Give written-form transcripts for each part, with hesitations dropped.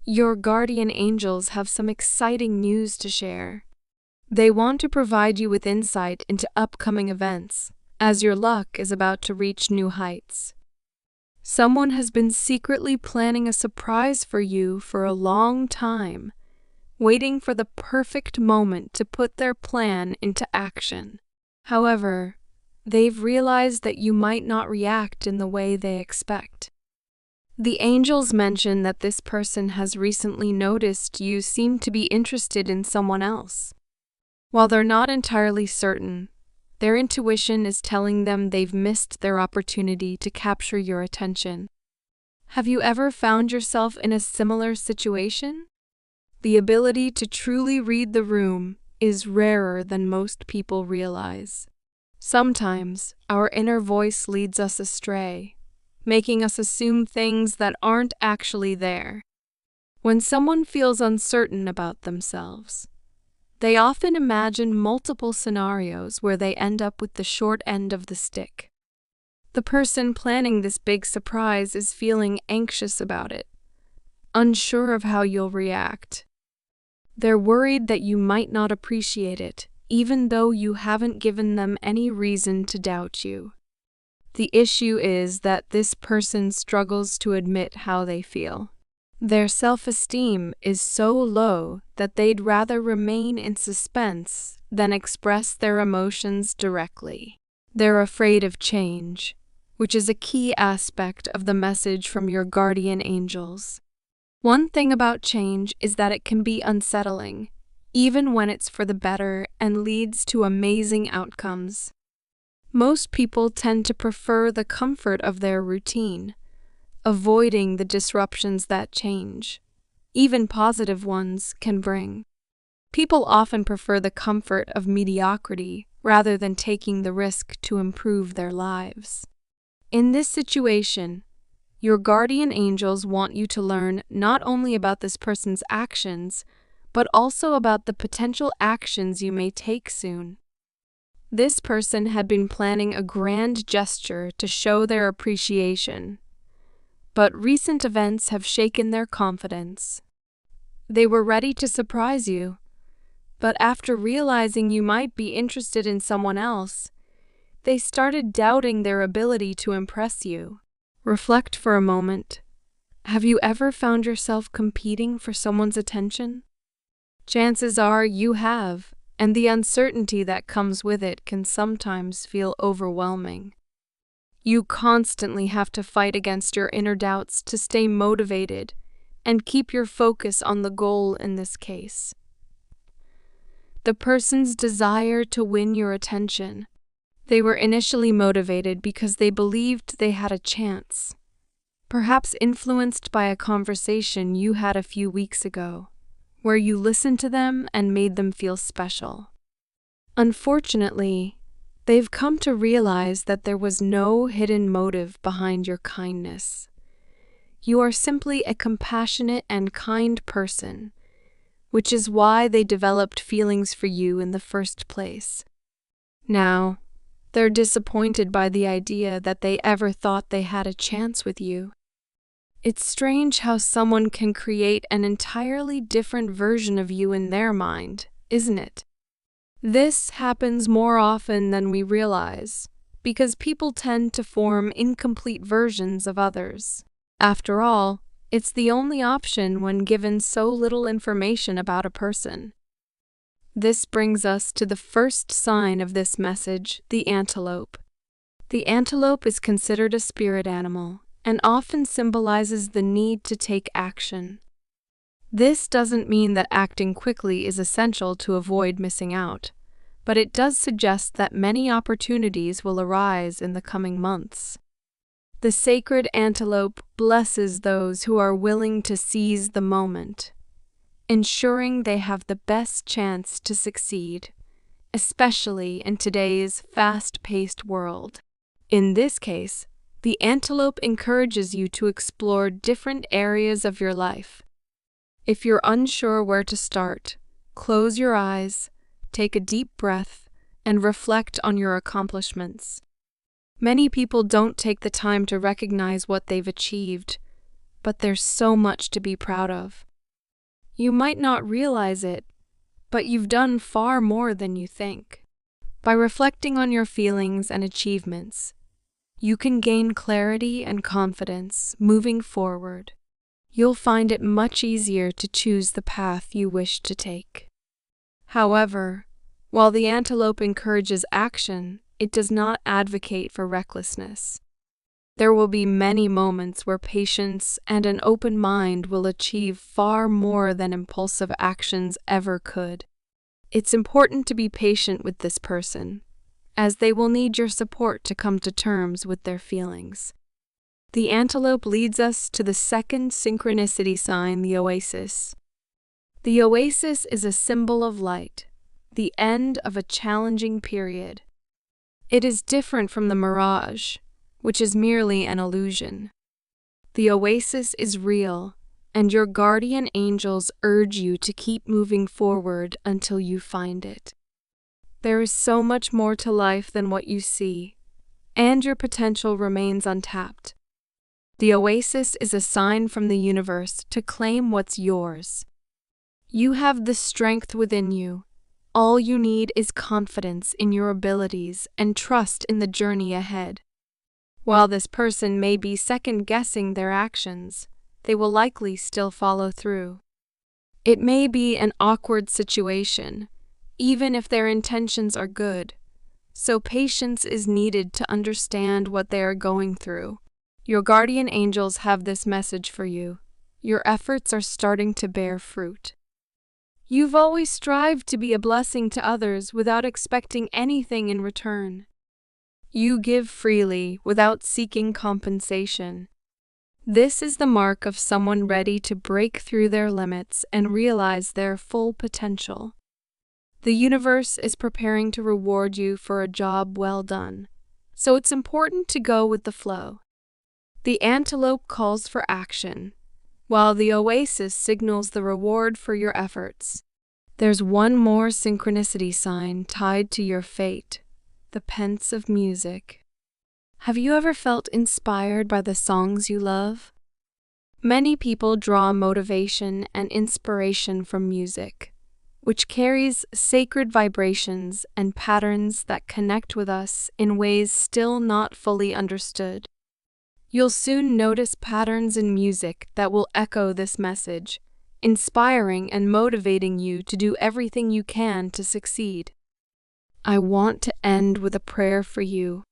Your guardian angels have some exciting news to share. They want to provide you with insight into upcoming events, as your luck is about to reach new heights. Someone has been secretly planning a surprise for you for a long time, waiting for the perfect moment to put their plan into action. However, they've realized that you might not react in the way they expect. The angels mention that this person has recently noticed you seem to be interested in someone else. While they're not entirely certain, their intuition is telling them they've missed their opportunity to capture your attention. Have you ever found yourself in a similar situation? The ability to truly read the room is rarer than most people realize. Sometimes, our inner voice leads us astray, making us assume things that aren't actually there. When someone feels uncertain about themselves, they often imagine multiple scenarios where they end up with the short end of the stick. The person planning this big surprise is feeling anxious about it, unsure of how you'll react. They're worried that you might not appreciate it, even though you haven't given them any reason to doubt you. The issue is that this person struggles to admit how they feel. Their self-esteem is so low that they'd rather remain in suspense than express their emotions directly. They're afraid of change, which is a key aspect of the message from your guardian angels. One thing about change is that it can be unsettling, even when it's for the better and leads to amazing outcomes. Most people tend to prefer the comfort of their routine, avoiding the disruptions that change, even positive ones, can bring. People often prefer the comfort of mediocrity rather than taking the risk to improve their lives. In this situation, your guardian angels want you to learn not only about this person's actions, but also about the potential actions you may take soon. This person had been planning a grand gesture to show their appreciation, but recent events have shaken their confidence. They were ready to surprise you, but after realizing you might be interested in someone else, they started doubting their ability to impress you. Reflect for a moment. Have you ever found yourself competing for someone's attention? Chances are you have, and the uncertainty that comes with it can sometimes feel overwhelming. You constantly have to fight against your inner doubts to stay motivated and keep your focus on the goal in this case. The person's desire to win your attention. They were initially motivated because they believed they had a chance, perhaps influenced by a conversation you had a few weeks ago, where you listened to them and made them feel special. Unfortunately, they've come to realize that there was no hidden motive behind your kindness. You are simply a compassionate and kind person, which is why they developed feelings for you in the first place. Now, they're disappointed by the idea that they ever thought they had a chance with you. It's strange how someone can create an entirely different version of you in their mind, isn't it? This happens more often than we realize, because people tend to form incomplete versions of others. After all, it's the only option when given so little information about a person. This brings us to the first sign of this message, the antelope. The antelope is considered a spirit animal and often symbolizes the need to take action. This doesn't mean that acting quickly is essential to avoid missing out, but it does suggest that many opportunities will arise in the coming months. The sacred antelope blesses those who are willing to seize the moment, ensuring they have the best chance to succeed, especially in today's fast-paced world. In this case, the antelope encourages you to explore different areas of your life. If you're unsure where to start, close your eyes, take a deep breath, and reflect on your accomplishments. Many people don't take the time to recognize what they've achieved, but there's so much to be proud of. You might not realize it, but you've done far more than you think. By reflecting on your feelings and achievements, you can gain clarity and confidence moving forward. You'll find it much easier to choose the path you wish to take. However, while the antelope encourages action, it does not advocate for recklessness. There will be many moments where patience and an open mind will achieve far more than impulsive actions ever could. It's important to be patient with this person, as they will need your support to come to terms with their feelings. The antelope leads us to the second synchronicity sign, the oasis. The oasis is a symbol of light, the end of a challenging period. It is different from the mirage, which is merely an illusion. The oasis is real, and your guardian angels urge you to keep moving forward until you find it. There is so much more to life than what you see, and your potential remains untapped. The oasis is a sign from the universe to claim what's yours. You have the strength within you. All you need is confidence in your abilities and trust in the journey ahead. While this person may be second-guessing their actions, they will likely still follow through. It may be an awkward situation, even if their intentions are good, so patience is needed to understand what they are going through. Your guardian angels have this message for you. Your efforts are starting to bear fruit. You've always strived to be a blessing to others without expecting anything in return. You give freely without seeking compensation. This is the mark of someone ready to break through their limits and realize their full potential. The universe is preparing to reward you for a job well done, so it's important to go with the flow. The antelope calls for action, while the oasis signals the reward for your efforts. There's one more synchronicity sign tied to your fate, the pence of music. Have you ever felt inspired by the songs you love? Many people draw motivation and inspiration from music, which carries sacred vibrations and patterns that connect with us in ways still not fully understood. You'll soon notice patterns in music that will echo this message, inspiring and motivating you to do everything you can to succeed. I want to end with a prayer for you.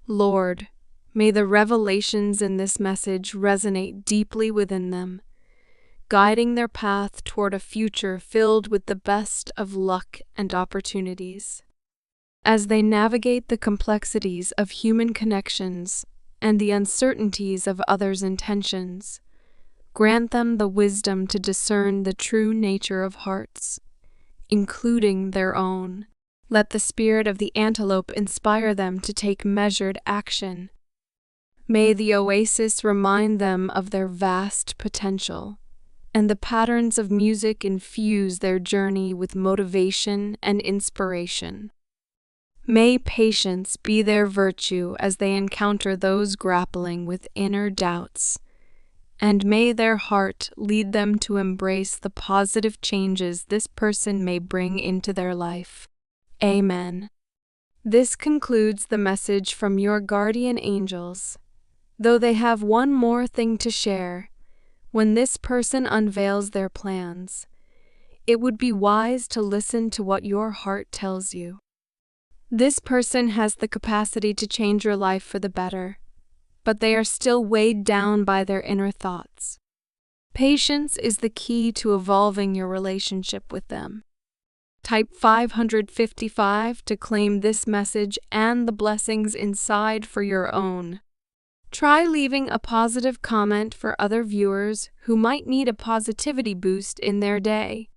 Lord, may the revelations in this message resonate deeply within them, guiding their path toward a future filled with the best of luck and opportunities. As they navigate the complexities of human connections and the uncertainties of others' intentions, grant them the wisdom to discern the true nature of hearts, including their own. Let the spirit of the antelope inspire them to take measured action. May the oasis remind them of their vast potential, and the patterns of music infuse their journey with motivation and inspiration. May patience be their virtue as they encounter those grappling with inner doubts, and may their heart lead them to embrace the positive changes this person may bring into their life. Amen. This concludes the message from your guardian angels. Though they have one more thing to share, when this person unveils their plans, it would be wise to listen to what your heart tells you. This person has the capacity to change your life for the better, but they are still weighed down by their inner thoughts. Patience is the key to evolving your relationship with them. Type 555 to claim this message and the blessings inside for your own. Try leaving a positive comment for other viewers who might need a positivity boost in their day.